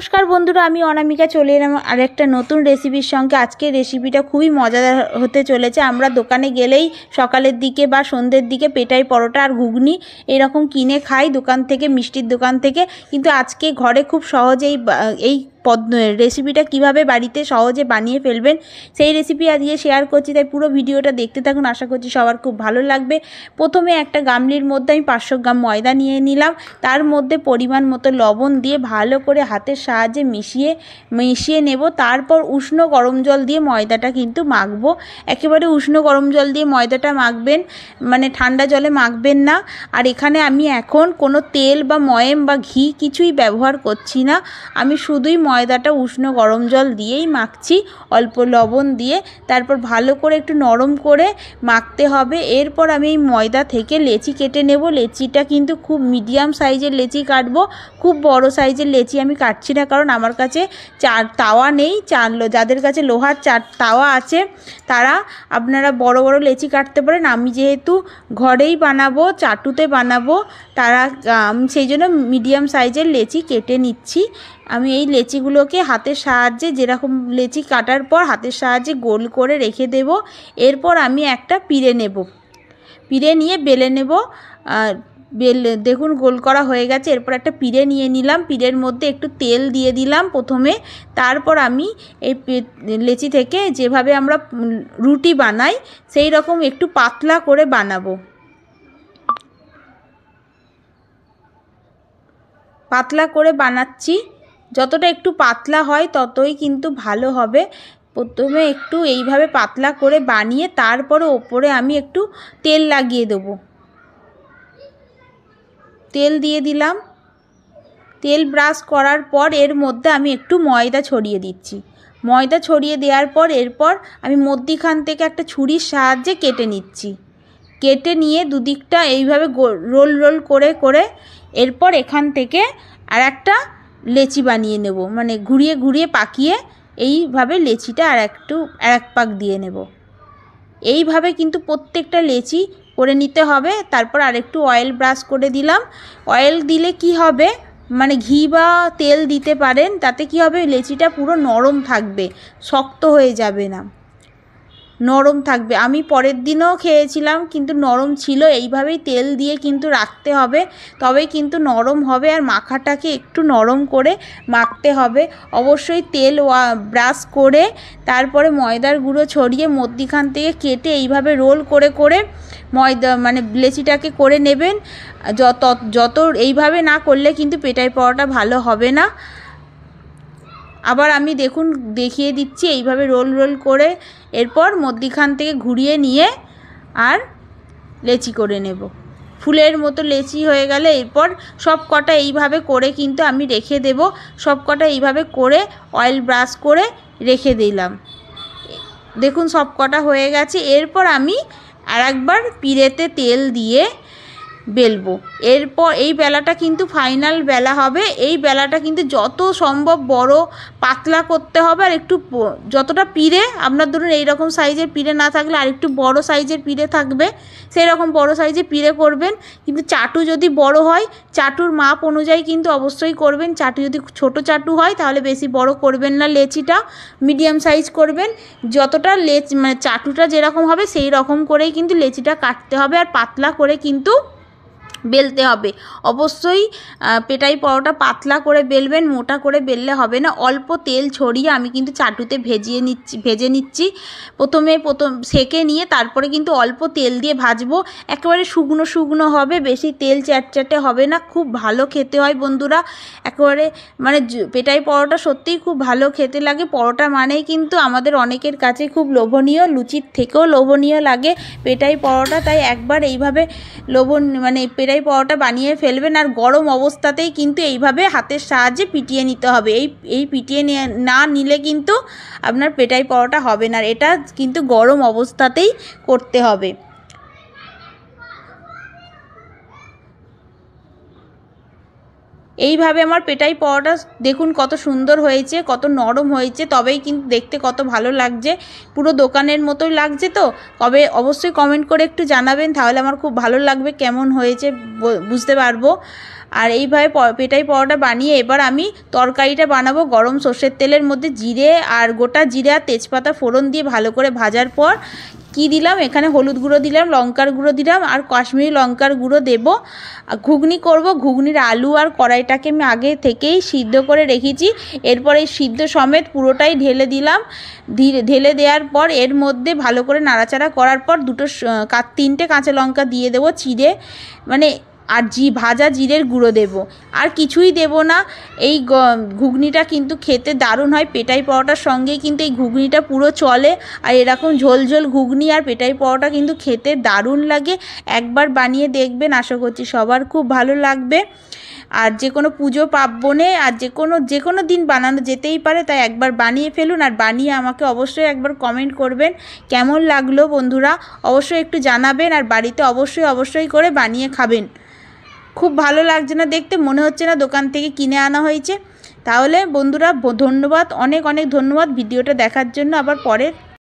नमस्कार बंधुरा आमी अनामिका चले एलाम आरेकटा नतून रेसिपिर संगे। आजकेर रेसिपिटा खूबई मजादार होते चलेছে। আমরা দোকানে গেলেই সকালের দিকে বা সন্ধ্যের দিকে পেটাই পরোটা আর ঘুগনি এরকম কিনে খাই দোকান থেকে, মিষ্টির দোকান থেকে। কিন্তু আজকে ঘরে খুব সহজেই এই রেসিপিটা কিভাবে বাড়িতে সহজে বানিয়ে ফেলবেন সেই রেসিপি আজকে শেয়ার করছি, তাই পুরো ভিডিওটা দেখতে থাকুন। আশা করছি সবার খুব ভালো লাগবে। প্রথমে একটা গামলির মধ্যে আমি 500 গ্রাম ময়দা নিয়ে নিলাম, তার মধ্যে পরিমাণ মতো লবণ দিয়ে ভালো করে হাতের সাহায্যে মিশিয়ে নেব। তারপর উষ্ণ গরম জল দিয়ে ময়দাটা কিন্তু মাখবো। একেবারে উষ্ণ গরম জল দিয়ে ময়দাটা মাখবেন, মানে ঠান্ডা জলে মাখবেন না। আর এখানে আমি এখন কোনো তেল বা ময়েম বা ঘি কিছুই ব্যবহার করছি না, আমি শুধুই ময়দাটা উষ্ণ গরম জল দিয়েই মাখছি, অল্প লবণ দিয়ে। তারপর ভালো করে একটু নরম করে মাখতে হবে। এরপর আমি এই ময়দা থেকে লেচি কেটে নেব। লেচিটা কিন্তু খুব মিডিয়াম সাইজের লেচি কাটবো, খুব বড় সাইজের লেচি আমি কাটছি না, কারণ আমার কাছে তাওয়া নেই। যাদের কাছে লোহার তাওয়া আছে তারা আপনারা বড় বড় লেচি কাটতে পারেন। আমি যেহেতু ঘরেই বানাবো, চাটুতে বানাবো, তারা সেই জন্য মিডিয়াম সাইজের লেচি কেটে নিচ্ছি। আমি এই লেচিগুলোকে হাতের সাহায্যে, যেরকম লেচি কাটার পর হাতের সাহায্যে গোল করে রেখে দেব। এরপর আমি একটা পিড়ে নেব, পিড়ে নিয়ে বেলে নেব। দেখুন গোল করা হয়ে গেছে। এরপর একটা পিড়ে নিয়ে নিলাম, পিড়ের মধ্যে একটু তেল দিয়ে দিলাম প্রথমে। তারপর আমি এই লেচি থেকে যেভাবে আমরা রুটি বানাই সেই রকম একটু পাতলা করে বানাবো। পাতলা করে বানাচ্ছি, যতটা একটু পাতলা হয় ততই কিন্তু ভালো হবে। প্রথমে একটু এইভাবে পাতলা করে বানিয়ে তারপরে ওপরে আমি একটু তেল লাগিয়ে দেবো। তেল দিয়ে দিলাম। তেল ব্রাশ করার পর এর মধ্যে আমি একটু ময়দা ছড়িয়ে দিচ্ছি। ময়দা ছড়িয়ে দেওয়ার পর এরপর আমি মধ্যিখান থেকে একটা ছুরির সাহায্যে কেটে নিচ্ছি। কেটে নিয়ে দুদিকটা এইভাবে রোল রোল করে করে এরপর এখান থেকে আর একটা লেচি বানিয়ে নেব, মানে ঘুরিয়ে ঘুরিয়ে পাকিয়ে এইভাবে লেচিটা আর এক পাক দিয়ে নেব। এইভাবে কিন্তু প্রত্যেকটা লেচি করে নিতে হবে। তারপর আরেকটু অয়েল ব্রাশ করে দিলাম। অয়েল দিলে কি হবে, মানে ঘি বা তেল দিতে পারেন, তাতে কি হবে লেচিটা পুরো নরম থাকবে, শক্ত হয়ে যাবে না, নরম থাকবে। আমি পরের দিনও খেয়েছিলাম কিন্তু নরম ছিল। এইভাবেই তেল দিয়ে কিন্তু রাখতে হবে, তবেই কিন্তু নরম হবে। আর মাখাটাকে একটু নরম করে মাখতে হবে। অবশ্যই তেল ব্রাশ করে তারপরে ময়দার গুঁড়ো ছড়িয়ে মধ্যিখান থেকে কেটে এইভাবে রোল করে করে ময়দা মানে লেচিটাকে করে নেবেন। যত এইভাবে না করলে কিন্তু পেটাই পরোটা ভালো হবে না। আবার আমি দেখুন দেখিয়ে দিচ্ছি, এইভাবে রোল রোল করে এরপর মধ্যিখান থেকে ঘুরিয়ে নিয়ে আর লেচি করে নেব। ফুলের মতো লেচি হয়ে গেলে এরপর সব কটা এইভাবে করে কিন্তু আমি রেখে দেব। সব কটা এইভাবে করে অয়েল ব্রাশ করে রেখে দিলাম। দেখুন সব কটা হয়ে গেছে। এরপর আমি আর একবার পিড়েতে তেল দিয়ে বেলবো। এরপর এই বেলাটা কিন্তু ফাইনাল বেলা হবে। এই বেলাটা কিন্তু যত সম্ভব বড় পাতলা করতে হবে। আর একটু যতটা পিড়ে আপনার ধরুন এইরকম সাইজের পিড়ে না থাকলে আর একটু বড় সাইজের পিড়ে থাকবে, সেই রকম বড় সাইজের পিড়ে করবেন। কিন্তু চাটু যদি বড় হয় চাটুর মাপ অনুযায়ী কিন্তু অবশ্যই করবেন। চাটু যদি ছোট চাটু হয় তাহলে বেশি বড় করবেন না, লেচিটা মিডিয়াম সাইজ করবেন। যতটা মানে চাটুটা যেরকম হবে সেই রকম করেই কিন্তু লেচিটা কাটতে হবে। আর পাতলা করে কিন্তু বেলতে হবে। অবশ্যই পেটাই পরোটা পাতলা করে বেলবেন, মোটা করে বেললে হবে না। অল্প তেল ছড়িয়ে আমি কিন্তু চাটুতে ভেজে নিচ্ছি। প্রথম সেঁকে নিয়ে তারপরে কিন্তু অল্প তেল দিয়ে ভাজবো। একেবারে শুকনো শুকনো হবে, বেশি তেল চ্যাটচ্যাটে হবে না, খুব ভালো খেতে হয় বন্ধুরা। একেবারে মানে পেটাই পরোটা সত্যিই খুব ভালো খেতে লাগে। পরোটা মানেই কিন্তু আমাদের অনেকের কাছে খুব লোভনীয়, লুচির থেকেও লোভনীয় লাগে পেটাই পরোটা। তাই একবার এইভাবে মানে পেটাই পরোটা বানিয়ে ফেলবেন। আর গরম অবস্থাতেই কিন্তু এইভাবে হাতের সাহায্যে পিটিয়ে নিতে হবে। এই পিটিয়ে না নিলে কিন্তু আপনার পেটাই পরোটা হবে না। এটা কিন্তু গরম অবস্থাতেই করতে হবে। এইভাবে আমার পেটাই পরোটা দেখুন কত সুন্দর হয়েছে, কত নরম হয়েছে, তবেই কিন্তু দেখতে কত ভালো লাগছে। পুরো দোকানের মতোই লাগছে তো। তবে অবশ্যই কমেন্ট করে একটু জানাবেন, তাহলে আমার খুব ভালো লাগবে, কেমন হয়েছে বুঝতে পারবো। আর এইভাবে পেটাই পরোটা বানিয়ে এবার আমি তরকারিটা বানাবো। গরম সর্ষের তেলের মধ্যে জিরে আর গোটা জিরে আর তেজপাতা ফোড়ন দিয়ে ভালো করে ভাজার পর কি দিলাম, এখানে হলুদ গুঁড়ো দিলাম, লঙ্কার গুঁড়ো দিলাম আর কাশ্মীরি লঙ্কার গুঁড়ো দেবো। ঘুগনি করব, ঘুগনির আলু আর কড়াইটাকে আমি আগে থেকেই সিদ্ধ করে রেখেছি। এরপর এই সিদ্ধ সমেত পুরোটাই ঢেলে দিলাম। ঢেলে দেওয়ার পর এর মধ্যে ভালো করে নাড়াচাড়া করার পর 3টে কাঁচা লঙ্কা দিয়ে দেবো চিড়ে, মানে আর ভাজা জিরের গুঁড়ো দেব, আর কিছুই দেব না। এই ঘুগনিটা কিন্তু খেতে দারুণ হয়। পেটাই পরোটার সঙ্গেই কিন্তু এই ঘুগনিটা পুরো চলে। আর এরকম ঝোল ঝোল ঘুগনি আর পেটাই পরোটা কিন্তু খেতে দারুণ লাগে। একবার বানিয়ে দেখবেন, আশা করছি সবার খুব ভালো লাগবে। আর যে কোনো পুজো পার্বণে আর যে কোনো দিন বানানো যেতেই পারে, তাই একবার বানিয়ে ফেলুন। আর বানিয়ে আমাকে অবশ্যই একবার কমেন্ট করবেন কেমন লাগলো বন্ধুরা, অবশ্যই একটু জানাবেন। আর বাড়িতে অবশ্যই করে বানিয়ে খাবেন। খুব ভালো লাগছে না দেখতে, মনে হচ্ছে না দোকান থেকে কিনে আনা হয়েছে। তাহলে বন্ধুরা ধন্যবাদ, অনেক ধন্যবাদ ভিডিওটা দেখার জন্য। আবার পরে